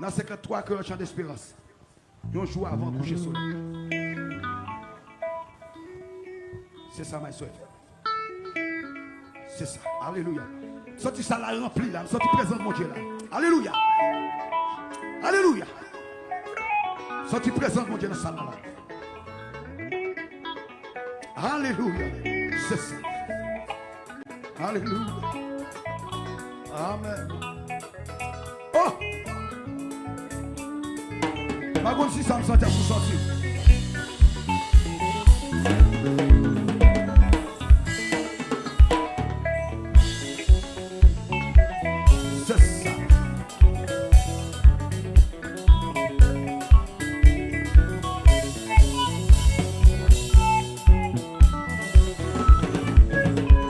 Dans 53 cœurs, chant d'espérance. Un jour avant de coucher soleil. C'est ça, ma soeur. C'est ça. Alléluia. Sorti ça là rempli là. Sorti présent mon Dieu là. Alléluia. Alléluia. Sorti présent mon Dieu dans ça là. Alléluia. C'est ça. Alléluia. Amen. Oh! Par contre, si ça me sentait pour sortir. C'est ça.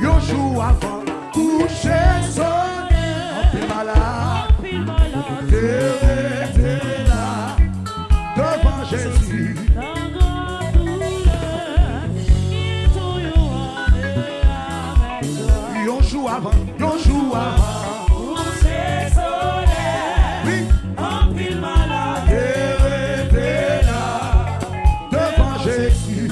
Yo joue avant, coucher, sonner, un peu malade, t'es là, devant Jésus. Yo joue avant, yo joue avant, coucher, sonner, oui, un peu malade, t'es là, devant Jésus.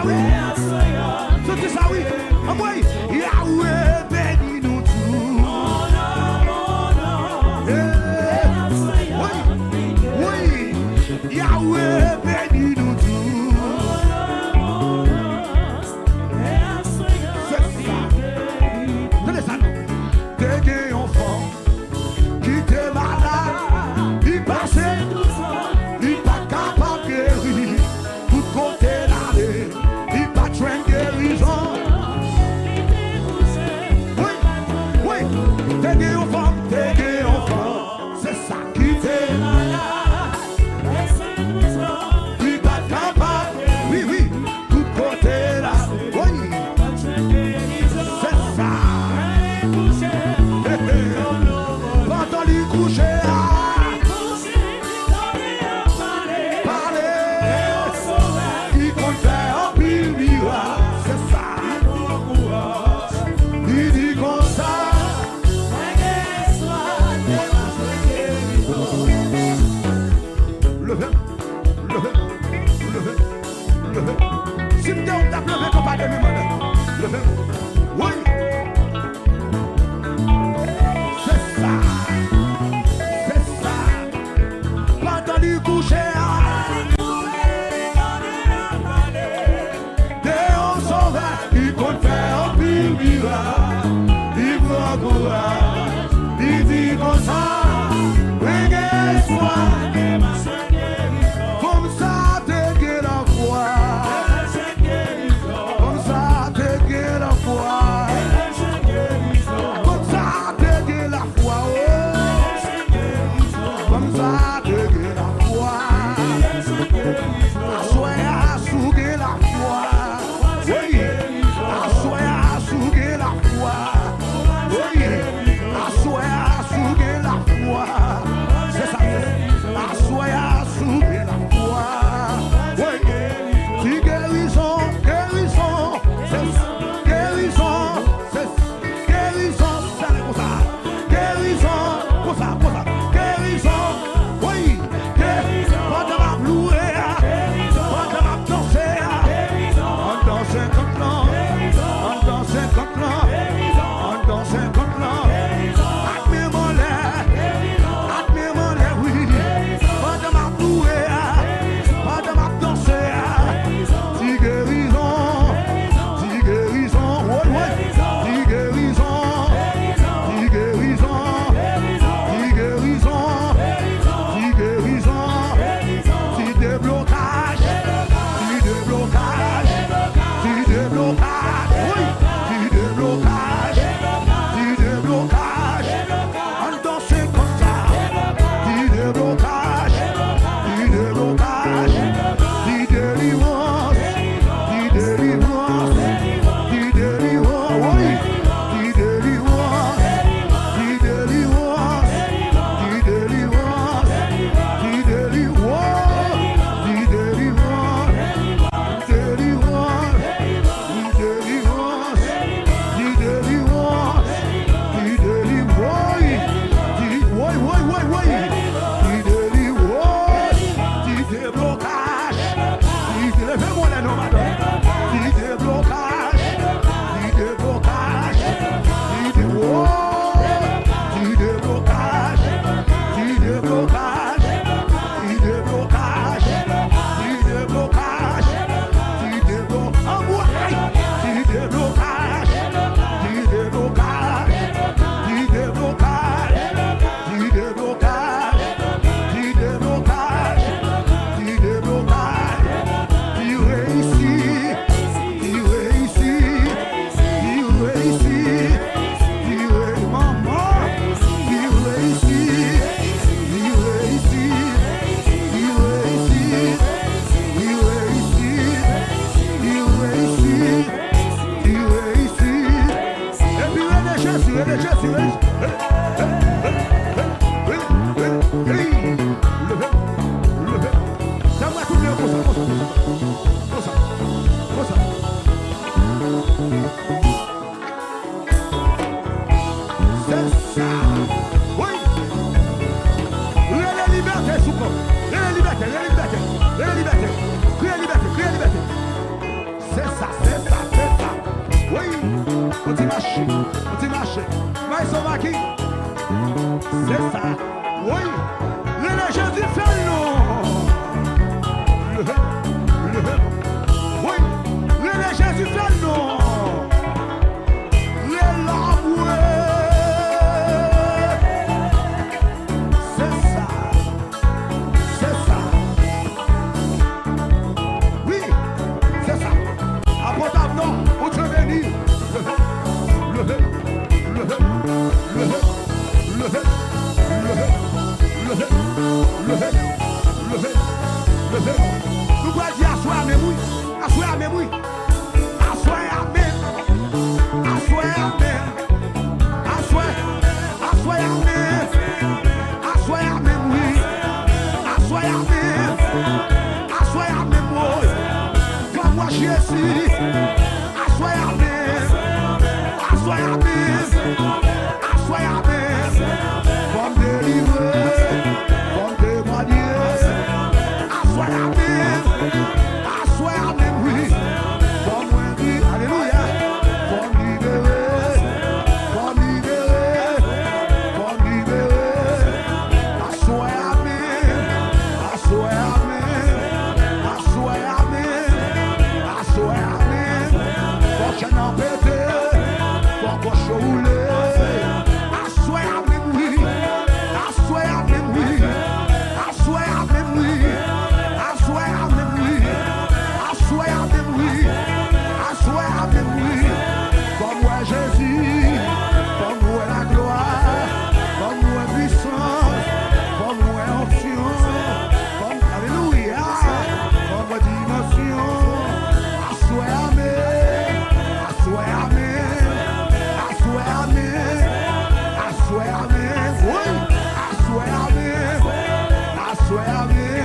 oui. Sorti ça, oui. Ah, moi, Yahweh bénis nous tous. Oui, Yahweh bénis nous tous. C'est ça. Tenez ça, non. T'es enfant qui t'est malade, il passait, il pas capable de guérir. Tout côté d'aller, il pas de guérison. Oui, t'es enfant, c'est ça qui t'est malade. Il pas capable, oui, tout côté là, oui, c'est ça. Pendant les coucher, parler, il compte faire un pile miracle, c'est ça. Il dit comme ça. Levez. Si vous avez un levé, qu'on pas de même. Levez. Oui. C'est ça. Pendant les coucher, Déon sauveur, il compte faire un pile miracle. Il vous encourage, il dit comme ça. Regarde-moi. Comme ça, t'es la foi. Comme ça, t'es la foi. Comme ça, t'es la foi. Comme ça, t'es la foi. Assoya, souguer la foi. Oui. Assoya, souguer la foi. ça, c'est ça, c'est ça. Oui, on dit marcher, on dit marcher. Mais son maquis, c'est ça. Oui, le Jésus fait non. Oui, le Jésus fait non. Le l'amour, c'est ça, c'est ça. Oui, c'est ça. Apportable non, on te bénit. Nous pouvons dire assoir mes mouilles, assoir mes mouilles, assoir mes, assoir mes, assoir mes, assoir mes mouilles, assoir mes mouilles, comme moi Jésus, assoir mes, assoir mes, comme délivrer, comme témoigner. Assoir mes oui, comme moi dit, alléluia, comme libérer, comme libérer, comme libérer. Assoir mes, assoir mes, assoir mes, assoir mes. Faut que n'en pété, faut que je roule. Assoir mes oui, assoir mes oui, assoir mes oui. Comme moi Jésus, comme moi la gloire, comme moi puissance, comme moi onction, comme alléluia, comme moi dimension. Assoir mes, assoir mes, assoir mes, assoir mes, oui, assoir mes, assoir mes,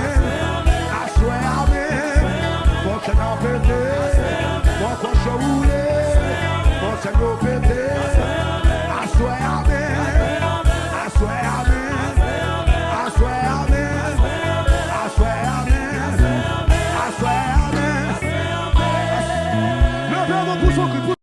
assoir mes. Faut que n'en pété, faut que je roule. Senhor, pété, assoir mes, assoir mes, assoir mes, assoir mes, assoir mes. Levez a mão pro